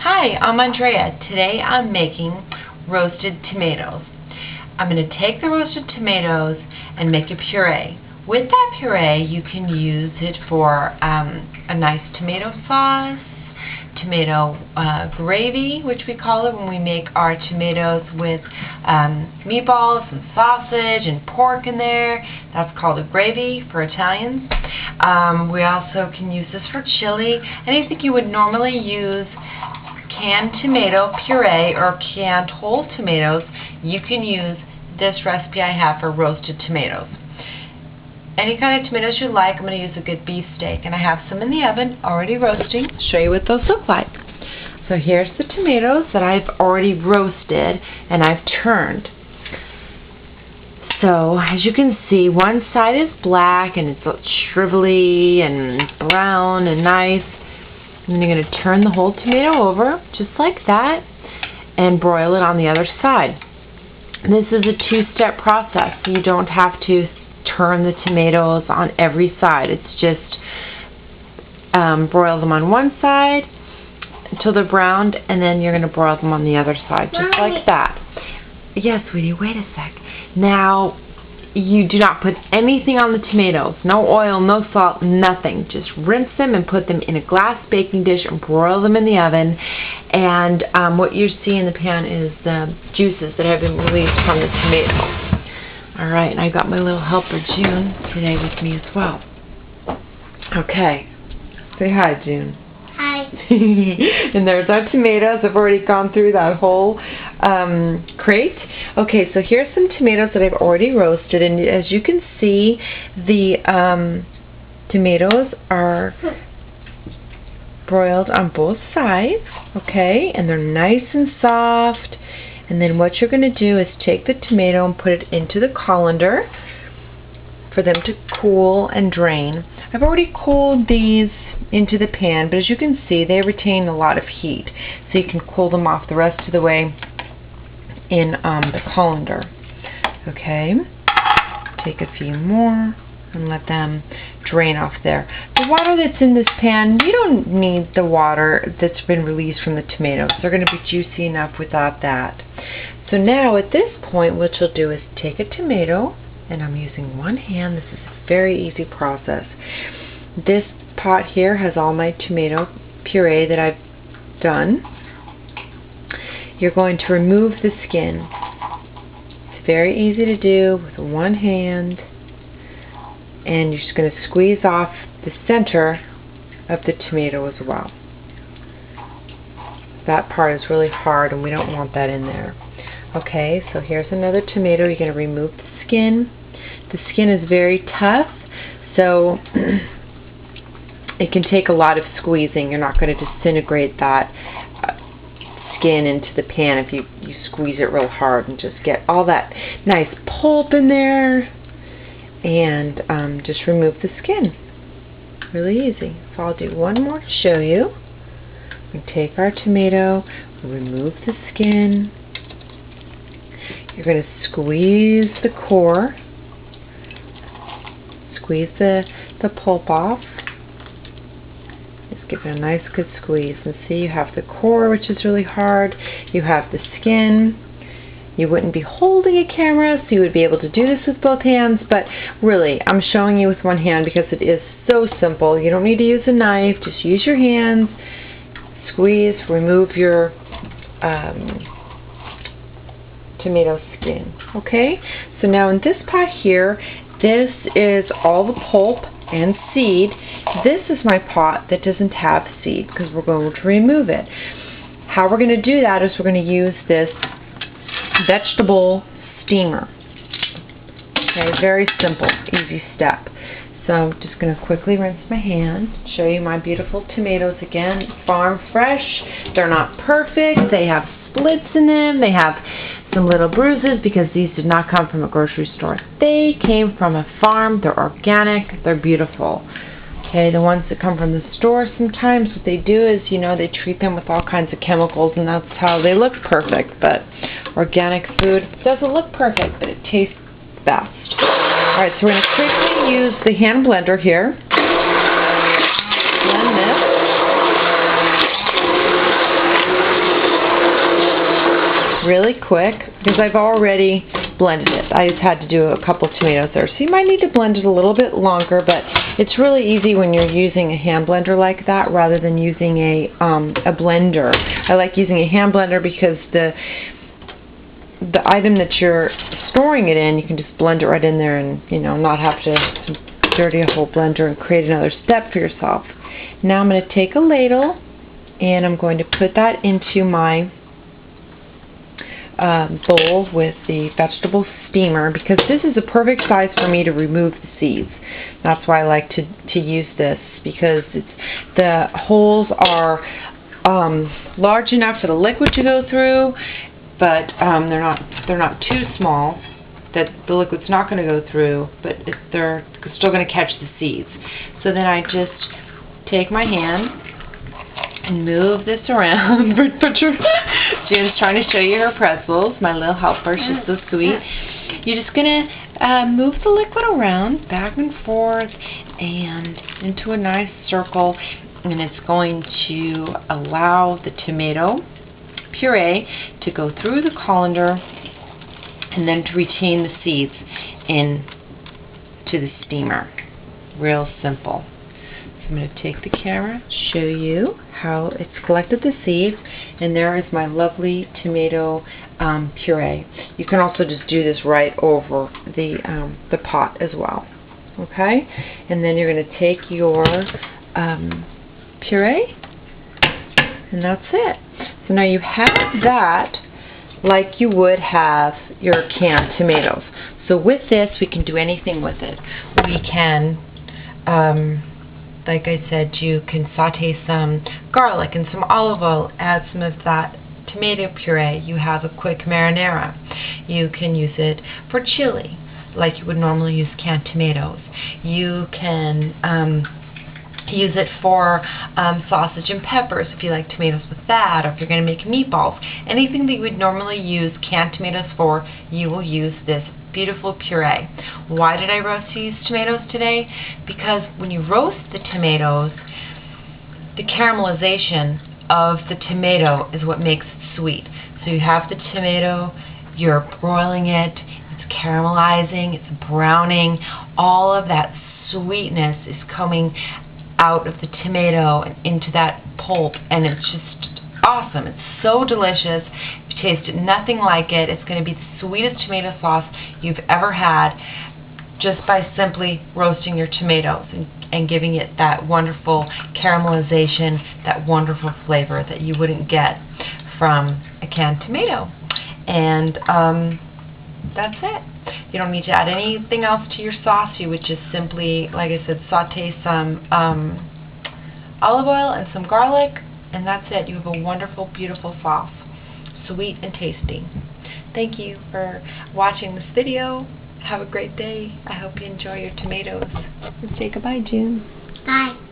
Hi, I'm Andrea. Today I'm making roasted tomatoes. I'm going to take the roasted tomatoes and make a puree. With that puree, you can use it for a nice tomato sauce, tomato gravy, which we call it when we make our tomatoes with meatballs and sausage and pork in there. That's called a gravy for Italians. We also can use this for chili. Anything you would normally use canned tomato puree or canned whole tomatoes, you can use this recipe I have for roasted tomatoes. Any kind of tomatoes you like. I'm going to use a good beef steak, and I have some in the oven already roasting. I'll show you what those look like. So here's the tomatoes that I've already roasted and I've turned. So as you can see, one side is black and it's shrivelly and brown and nice. And then you're going to turn the whole tomato over, just like that, and broil it on the other side. This is a two-step process, so you don't have to turn the tomatoes on every side. It's just broil them on one side until they're browned, and then you're going to broil them on the other side, just like that. Yes, sweetie, wait a sec. Now, you do not put anything on the tomatoes. No oil, no salt, nothing. Just rinse them and put them in a glass baking dish and broil them in the oven. And what you see in the pan is the juices that have been released from the tomatoes. Alright, and I got my little helper June today with me as well. Okay. Say hi, June. Hi. And there's our tomatoes. I've already gone through that whole crate. Okay, so here's some tomatoes that I've already roasted, and as you can see, the tomatoes are broiled on both sides, okay, and they're nice and soft. And then what you're going to do is take the tomato and put it into the colander for them to cool and drain. I've already cooled these into the pan, but as you can see, they retain a lot of heat, so you can cool them off the rest of the way in the colander. Okay, take a few more and let them drain off there. The water that's in this pan, you don't need the water that's been released from the tomatoes. They're going to be juicy enough without that. So now at this point, what you'll do is take a tomato, and I'm using one hand. This is a very easy process. This pot here has all my tomato puree that I've done. You're going to remove the skin. It's very easy to do with one hand, and you're just going to squeeze off the center of the tomato as well. That part is really hard and we don't want that in there. Okay, so here's another tomato. You're going to remove the skin. The skin is very tough, so it can take a lot of squeezing. You're not going to disintegrate that skin into the pan if you squeeze it real hard and just get all that nice pulp in there. And just remove the skin. Really easy. So I'll do one more to show you. We take our tomato, remove the skin. You're going to squeeze the core. Squeeze the pulp off. Just give it a nice good squeeze. And see, you have the core, which is really hard. You have the skin. You wouldn't be holding a camera, so you would be able to do this with both hands, but really, I'm showing you with one hand because it is so simple. You don't need to use a knife, just use your hands, squeeze, remove your tomato skin. Okay, so now in this pot here, this is all the pulp and seed. This is my pot that doesn't have seed because we're going to remove it. How we're going to do that is we're going to use this vegetable steamer. Okay, very simple, easy step. So I'm just going to quickly rinse my hands, show you my beautiful tomatoes again, farm fresh. They're not perfect, they have splits in them, they have some little bruises because these did not come from a grocery store. They came from a farm, they're organic, they're beautiful. Okay, the ones that come from the store, sometimes what they do is, you know, they treat them with all kinds of chemicals, and that's how they look perfect. But organic food doesn't look perfect, but it tastes best. Alright, so we're going to quickly use the hand blender here. Blend this. really quick because I've already blended it. I just had to do a couple tomatoes there. So you might need to blend it a little bit longer, but it's really easy when you're using a hand blender like that rather than using a blender. I like using a hand blender because the item that you're storing it in, you can just blend it right in there and, you know, not have to dirty a whole blender and create another step for yourself. Now I'm going to take a ladle and I'm going to put that into my bowl with the vegetable steamer because this is the perfect size for me to remove the seeds. That's why I like to use this because the holes are large enough for the liquid to go through, but they're not too small that the liquid's not going to go through, but they're still going to catch the seeds. So then I just take my hand and move this around. June's trying to show you her pretzels, my little helper. She's so sweet. You're just going to move the liquid around back and forth and into a nice circle, and it's going to allow the tomato puree to go through the colander and then to retain the seeds into the steamer. Real simple. So I'm going to take the camera, show you how it's collected the seeds, and there is my lovely tomato puree. You can also just do this right over the pot as well. Okay? And then you're going to take your puree, and that's it. So now you have that like you would have your canned tomatoes. So with this, we can do anything with it. We can, like I said, you can saute some garlic and some olive oil, add some of that tomato puree. You have a quick marinara. You can use it for chili, like you would normally use canned tomatoes. You can use it for sausage and peppers if you like tomatoes with that, or if you're going to make meatballs. Anything that you would normally use canned tomatoes for, you will use this beautiful puree. Why did I roast these tomatoes today? Because when you roast the tomatoes, the caramelization of the tomato is what makes it sweet. So you have the tomato, you're broiling it, it's caramelizing, it's browning, all of that sweetness is coming out of the tomato and into that pulp, and it's just awesome. It's so delicious. If you taste it nothing like it, it's going to be the sweetest tomato sauce you've ever had just by simply roasting your tomatoes and giving it that wonderful caramelization, that wonderful flavor that you wouldn't get from a canned tomato. And that's it. You don't need to add anything else to your sauce. You would just simply, like I said, saute some olive oil and some garlic, and that's it. You have a wonderful, beautiful sauce. Sweet and tasty. Thank you for watching this video. Have a great day. I hope you enjoy your tomatoes. Say goodbye, June. Bye.